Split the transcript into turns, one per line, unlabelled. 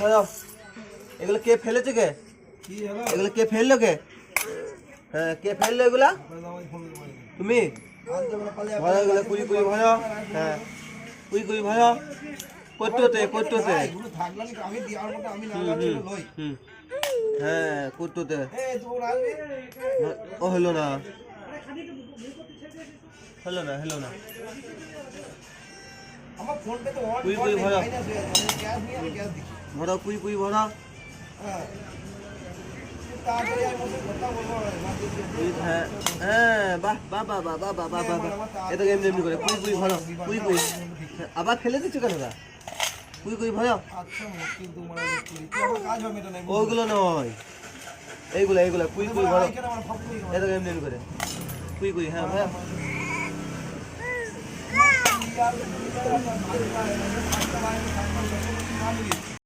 ভরো। এগুলো কে ফেলেছে কে? এগুলো কে ফেললো কে? হ্যাঁ, কে ফেললো এগুলা? তুমি ভরো এগুলো, কুড়ি কুড়ি ভরো। হ্যাঁ, কুড়ি কুড়ি ভরো। করতে হ্যাঁ, করতে ও হলো না, হলো না, হলো না।
আমার ফোনটা তো অন
কুড়ি কুড়ি ভরো,
মাইনাস হয়ে যাচ্ছে, আমি গ্যাস নিয়ে আমি গ্যাস দিচ্ছি।
ভরো, কুড়ি কুড়ি ভরো।
হ্যাঁ, তাড়াতাড়ি আমি ওদের কথা বলবো না দিচ্ছি।
হ্যাঁ হ্যাঁ, বাহ বাহ বাহ বাহ বাহ বাহ বাহ বাহ। এটা এমনি এমনি করে কুড়ি কুড়ি ভরো, কুড়ি কুড়ি। আবার ফেলে দিচ্ছ কেন? কুড়ি কুড়ি ভরো।
আচ্ছা মুশকিল তোমার কাজ হবে এটা নাই।
ওইগুলো নয়, এইগুলো এইগুলো কুড়ি কুড়ি ভরো।
এখানে আমার ভাব করি
এটা এমনি এমনি করে কুড়ি কুড়ি। হ্যাঁ ভরো।
আর